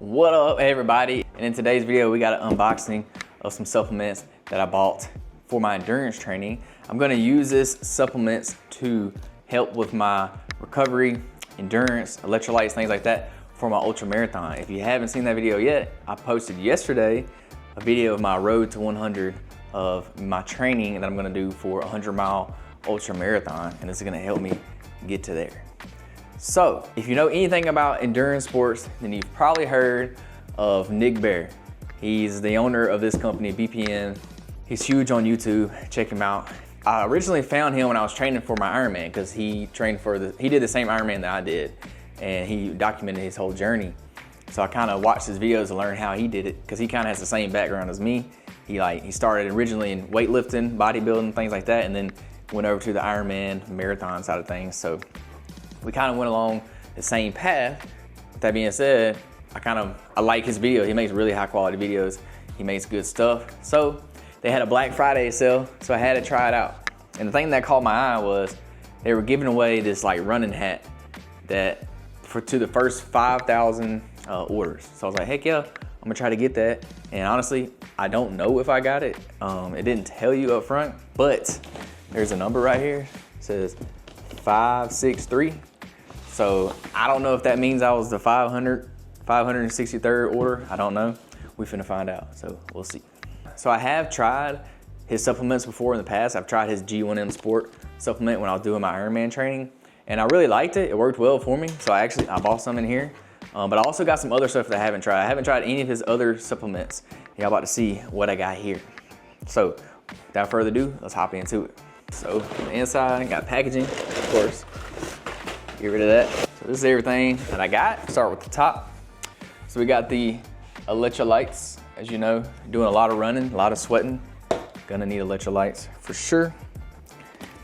What up, everybody? And in today's video, we got an unboxing of some supplements that I bought for my endurance training. I'm gonna use this supplements to help with my recovery, endurance, electrolytes, things like that for my ultramarathon. If you haven't seen that video yet, I posted yesterday a video of my road to 100 of my training that I'm gonna do for a 100-mile ultramarathon, and it's gonna help me get to there. So, if you know anything about endurance sports, then you've probably heard of Nick Bear. He's the owner of this company, BPN. He's huge on YouTube, check him out. I originally found him when I was training for my Ironman because he did the same Ironman that I did, and he documented his whole journey. So I kind of watched his videos to learn how he did it because he kind of has the same background as me. He started originally in weightlifting, bodybuilding, things like that, and then went over to the Ironman marathon side of things. So we kind of went along the same path. With that being said, I like his video. He makes really high quality videos. He makes good stuff. So they had a Black Friday sale, so I had to try it out. And the thing that caught my eye was they were giving away this like running hat that to the first 5,000 orders. So I was like, heck yeah, I'm gonna try to get that. And honestly, I don't know if I got it. It didn't tell you up front, but there's a number right here. It says 563. So I don't know if that means I was the 563rd order. I don't know. We finna find out, so we'll see. So I have tried his supplements before in the past. I've tried his G1M Sport supplement when I was doing my Ironman training, and I really liked it. It worked well for me, so I bought some in here. But I also got some other stuff that I haven't tried. I haven't tried any of his other supplements. Y'all about to see what I got here. So without further ado, let's hop into it. So on the inside, I got packaging, of course. Get rid of that. So this is everything that I got. Start with the top. So we got the electrolytes. As you know, doing a lot of running, a lot of sweating. Gonna need electrolytes for sure.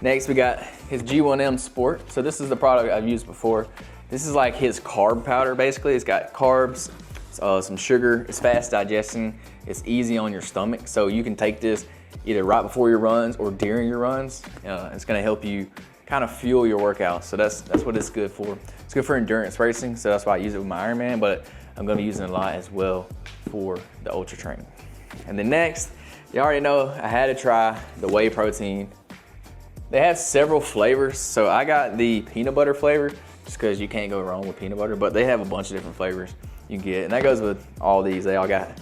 Next, we got his G1M Sport. So this is the product I've used before. This is like his carb powder, basically. It's got carbs, some sugar. It's fast digesting. It's easy on your stomach. So you can take this either right before your runs or during your runs. It's gonna help you kind of fuel your workout. So that's what it's good for. It's good for endurance racing, so that's why I use it with my Ironman, but I'm gonna be using it a lot as well for the ultra training. And then next, you already know I had to try the whey protein. They have several flavors, so I got the peanut butter flavor just because you can't go wrong with peanut butter, but they have a bunch of different flavors you can get, and that goes with all these. They all got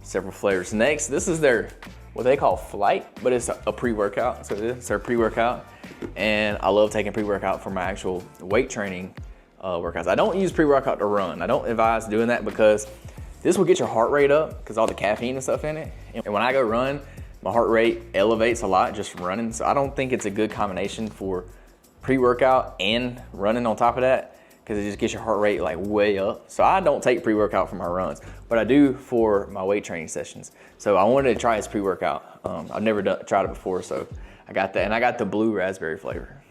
several flavors. Next, this is their, what they call Flight, but it's a pre-workout, so it's their pre-workout. And I love taking pre-workout for my actual weight training workouts. I don't use pre-workout to run. I don't advise doing that because this will get your heart rate up because all the caffeine and stuff in it. And when I go run, my heart rate elevates a lot just from running. So I don't think it's a good combination for pre-workout and running on top of that because it just gets your heart rate like way up. So I don't take pre-workout for my runs, but I do for my weight training sessions. So I wanted to try his pre-workout. I've never tried it before, so I got that, and I got the blue raspberry flavor.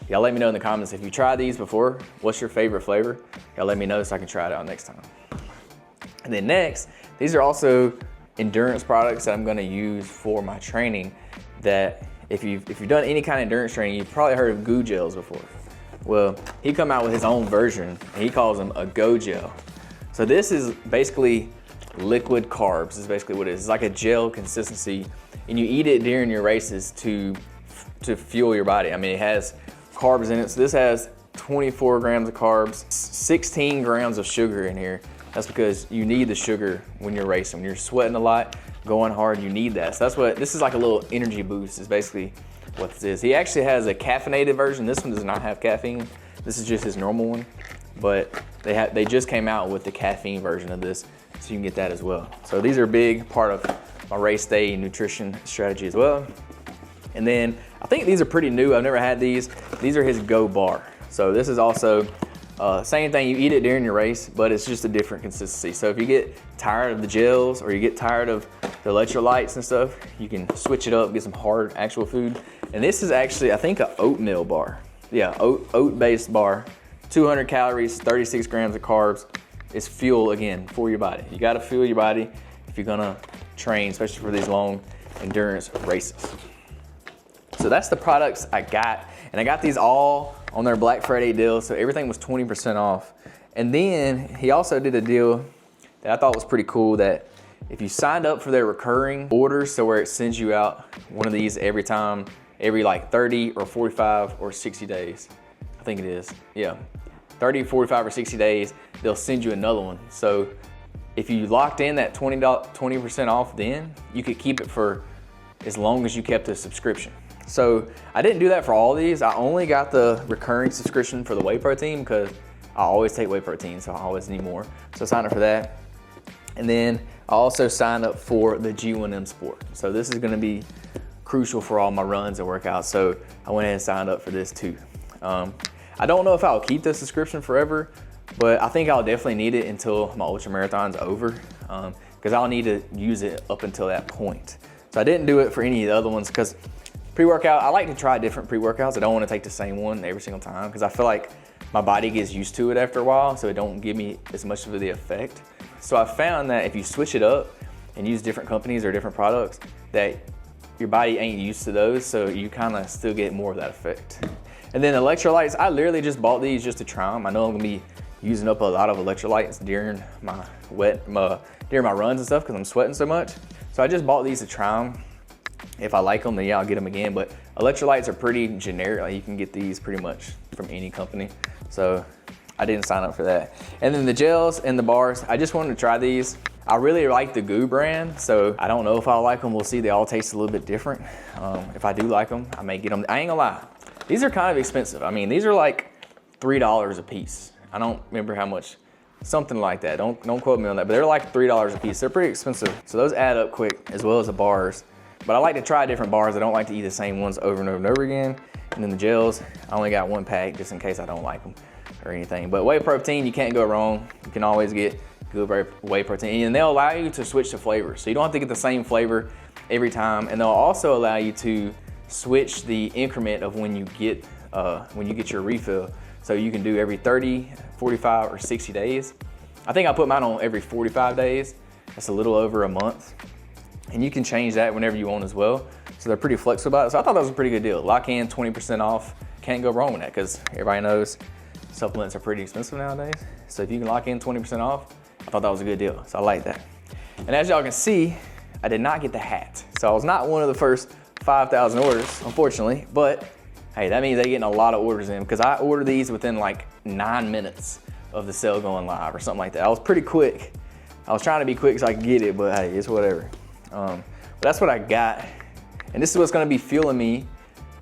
Y'all let me know in the comments if you tried these before. What's your favorite flavor? Y'all let me know so I can try it out next time. And then next, these are also endurance products that I'm gonna use for my training that if you've done any kind of endurance training, you've probably heard of goo gels before. Well, he come out with his own version, and he calls them a go gel. So this is basically liquid carbs, is basically what it is. It's like a gel consistency, and you eat it during your races to fuel your body. I mean, it has carbs in it. So this has 24 grams of carbs, 16 grams of sugar in here. That's because you need the sugar when you're racing. When you're sweating a lot, going hard, you need that. So this is like a little energy boost is basically what this is. He actually has a caffeinated version. This one does not have caffeine. This is just his normal one, but they just came out with the caffeine version of this, so you can get that as well. So these are a big part of my race day nutrition strategy as well. And then I think these are pretty new. I've never had these. These are his Go Bar. So this is also same thing. You eat it during your race, but it's just a different consistency. So if you get tired of the gels or you get tired of the electrolytes and stuff, you can switch it up, get some hard actual food. And this is actually, I think, an oatmeal bar. Yeah, oat-based bar. 200 calories, 36 grams of carbs. It's fuel, again, for your body. You gotta fuel your body if you're gonna train, especially for these long endurance races. So that's the products I got. And I got these all on their Black Friday deal, so everything was 20% off. And then he also did a deal that I thought was pretty cool, that if you signed up for their recurring orders, so where it sends you out one of these every time, every like 30 or 45 or 60 days, I think it is, yeah. 30, 45 or 60 days, they'll send you another one. So if you locked in that 20% off, then you could keep it for as long as you kept the subscription. So I didn't do that for all these. I only got the recurring subscription for the whey protein because I always take whey protein, so I always need more. So I signed up for that. And then I also signed up for the G1M Sport. So this is gonna be crucial for all my runs and workouts. So I went ahead and signed up for this too. I don't know if I'll keep the subscription forever, but I think I'll definitely need it until my ultra marathon's over, because I'll need to use it up until that point. So I didn't do it for any of the other ones because pre-workout, I like to try different pre-workouts. I don't want to take the same one every single time because I feel like my body gets used to it after a while, so it don't give me as much of the effect. So I found that if you switch it up and use different companies or different products, that your body ain't used to those, so you kind of still get more of that effect. And then electrolytes, I literally just bought these just to try them. I know I'm gonna be using up a lot of electrolytes during my runs and stuff because I'm sweating so much. So I just bought these to try them. If I like them, then yeah, I'll get them again. But electrolytes are pretty generic. Like you can get these pretty much from any company. So I didn't sign up for that. And then the gels and the bars, I just wanted to try these. I really like the Goo brand, so I don't know if I'll like them. We'll see. They all taste a little bit different. If I do like them, I may get them. I ain't gonna lie. These are kind of expensive. I mean, these are like $3 a piece. I don't remember how much, something like that. Don't quote me on that, but they're like $3 a piece. They're pretty expensive. So those add up quick, as well as the bars. But I like to try different bars. I don't like to eat the same ones over and over and over again. And then the gels, I only got one pack just in case I don't like them or anything. But whey protein, you can't go wrong. You can always get good whey protein. And they'll allow you to switch to flavors. So you don't have to get the same flavor every time. And they'll also allow you to switch the increment of when you get your refill. So you can do every 30, 45, or 60 days. I think I put mine on every 45 days. That's a little over a month. And you can change that whenever you want as well. So they're pretty flexible about it. So I thought that was a pretty good deal. Lock in 20% off. Can't go wrong with that because everybody knows supplements are pretty expensive nowadays. So if you can lock in 20% off, I thought that was a good deal. So I like that. And as y'all can see, I did not get the hat. So I was not one of the first 5,000 orders, unfortunately, but hey, that means they're getting a lot of orders in because I ordered these within like 9 minutes of the sale going live or something like that. I was pretty quick. I was trying to be quick so I could get it, but hey, it's whatever. But that's what I got. And this is what's gonna be fueling me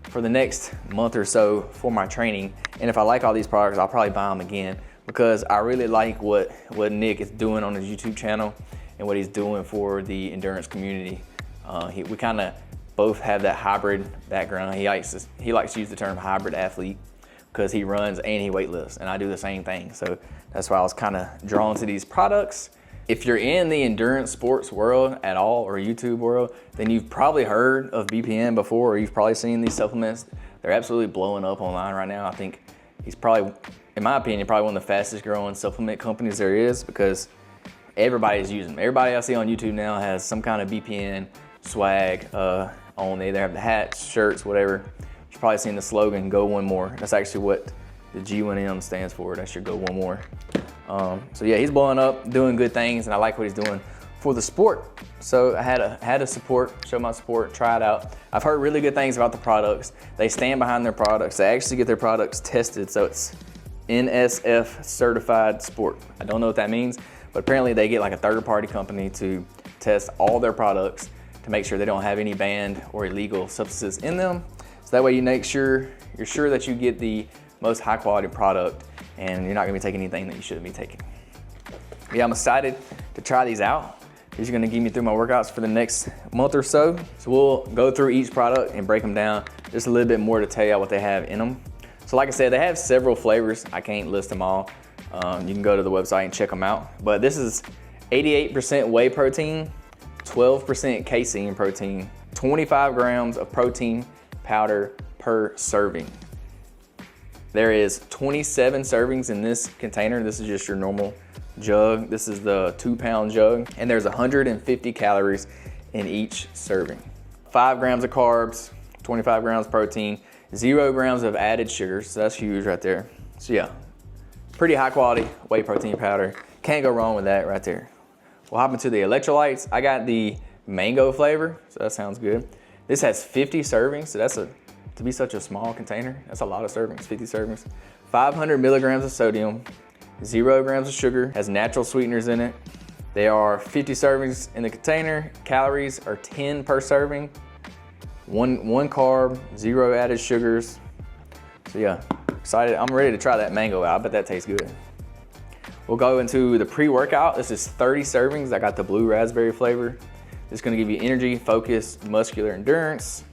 for the next month or so for my training. And if I like all these products, I'll probably buy them again because I really like what Nick is doing on his YouTube channel and what he's doing for the endurance community. We kind of both have that hybrid background. He likes to use the term hybrid athlete because he runs and he weightlifts, and I do the same thing. So that's why I was kind of drawn to these products. If you're in the endurance sports world at all, or YouTube world, then you've probably heard of BPN before, or you've probably seen these supplements. They're absolutely blowing up online right now. I think he's probably, in my opinion, probably one of the fastest growing supplement companies there is because everybody's using them. Everybody I see on YouTube now has some kind of BPN swag on. They either have the hats, shirts, whatever. You've probably seen the slogan, "Go One More." That's actually what the G1M stands for. That should go one more. So yeah, he's blowing up, doing good things, and I like what he's doing for the sport. So I had to support, show my support, try it out. I've heard really good things about the products. They stand behind their products. They actually get their products tested, so it's NSF certified sport. I don't know what that means, but apparently they get like a third-party company to test all their products to make sure they don't have any banned or illegal substances in them. So that way you're sure that you get the most high quality product and you're not gonna be taking anything that you shouldn't be taking. Yeah, I'm excited to try these out. These are gonna get me through my workouts for the next month or so. So we'll go through each product and break them down just a little bit more to tell you what they have in them. So like I said, they have several flavors. I can't list them all. You can go to the website and check them out. But this is 88% whey protein, 12% casein protein, 25 grams of protein powder per serving. There is 27 servings in this container. This is just your normal jug. This is the 2-pound jug, and there's 150 calories in each serving. 5 grams of carbs, 25 grams protein, 0 grams of added sugars. So that's huge right there. So yeah, pretty high quality whey protein powder. Can't go wrong with that right there. We'll hop into the electrolytes. I got the mango flavor, so that sounds good. This has 50 servings, so to be such a small container, that's a lot of servings, 50 servings. 500 milligrams of sodium, 0 grams of sugar, has natural sweeteners in it. They are 50 servings in the container. Calories are 10 per serving. One carb, 0 added sugars. So yeah, excited. I'm ready to try that mango out. I bet that tastes good. We'll go into the pre-workout. This is 30 servings. I got the blue raspberry flavor. It's gonna give you energy, focus, muscular endurance.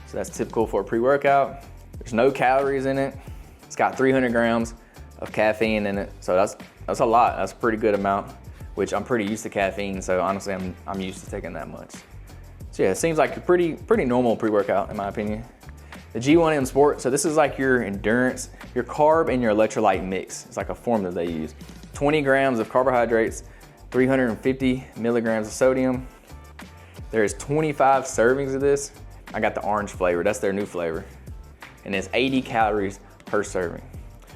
So that's typical for a pre-workout. There's no calories in it. It's got 300 grams of caffeine in it. So that's a lot. That's a pretty good amount, which I'm pretty used to caffeine. So honestly, I'm used to taking that much. So yeah, it seems like a pretty normal pre-workout in my opinion. The G1M Sport, so this is like your endurance, your carb and your electrolyte mix. It's like a formula they use. 20 grams of carbohydrates, 350 milligrams of sodium. There's 25 servings of this. I got the orange flavor, that's their new flavor. And it's 80 calories per serving.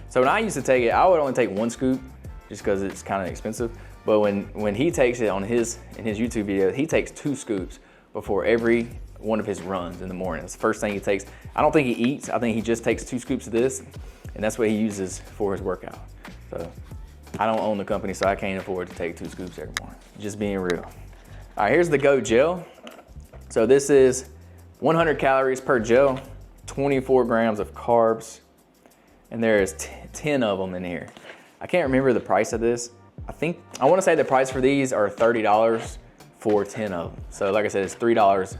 So when I used to take it, I would only take 1 scoop just because it's kind of expensive. But when he takes it in his YouTube video, he takes 2 scoops before every one of his runs in the morning. It's the first thing he takes. I don't think he eats, I think he just takes 2 scoops of this, and that's what he uses for his workout. So I don't own the company, so I can't afford to take 2 scoops every morning. Just being real. All right, here's the Go Gel. So this is 100 calories per gel, 24 grams of carbs, and there's 10 of them in here. I can't remember the price of this. I wanna say the price for these are $30 for 10 of them. So like I said, it's $3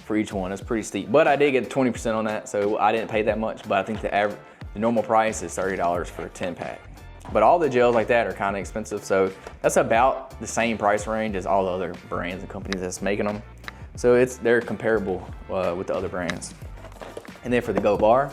for each one. It's pretty steep, but I did get 20% on that, so I didn't pay that much, but I think the normal price is $30 for a 10 pack. But all the gels like that are kind of expensive, so that's about the same price range as all the other brands and companies that's making them. So they're comparable with the other brands. And then for the Go Bar,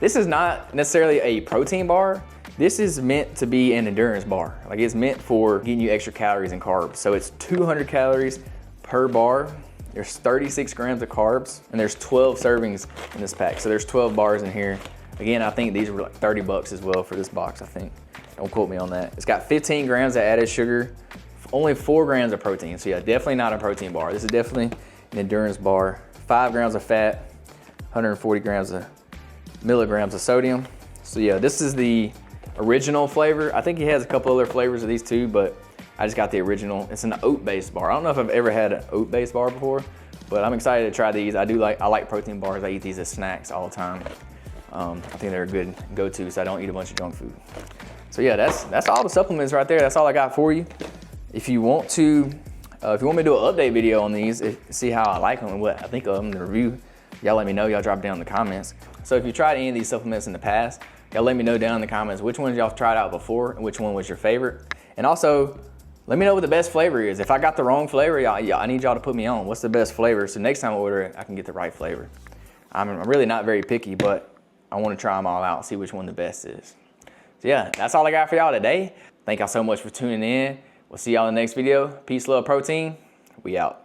this is not necessarily a protein bar. This is meant to be an endurance bar. Like it's meant for getting you extra calories and carbs. So it's 200 calories per bar. There's 36 grams of carbs, and there's 12 servings in this pack. So there's 12 bars in here. Again, I think these were like 30 bucks as well for this box, I think. Don't quote me on that. It's got 15 grams of added sugar, only 4 grams of protein. So yeah, definitely not a protein bar. This is definitely an endurance bar. 5 grams of fat, 140 milligrams of sodium. So yeah, this is the original flavor. I think he has a couple other flavors of these too, but I just got the original. It's an oat-based bar. I don't know if I've ever had an oat-based bar before, but I'm excited to try these. I like protein bars. I eat these as snacks all the time. I think they're a good go-to, so I don't eat a bunch of junk food. So yeah, that's all the supplements right there. That's all I got for you. If you want me to do an update video on these, see how I like them and what I think of them, the review, y'all let me know. Y'all drop it down in the comments. So if you tried any of these supplements in the past, y'all let me know down in the comments which ones y'all tried out before and which one was your favorite. And also, let me know what the best flavor is. If I got the wrong flavor, I need y'all to put me on. What's the best flavor? So next time I order it, I can get the right flavor. I'm really not very picky, but I want to try them all out, see which one the best is. So yeah, that's all I got for y'all today. Thank y'all so much for tuning in. We'll see y'all in the next video. Peace, love, protein. We out.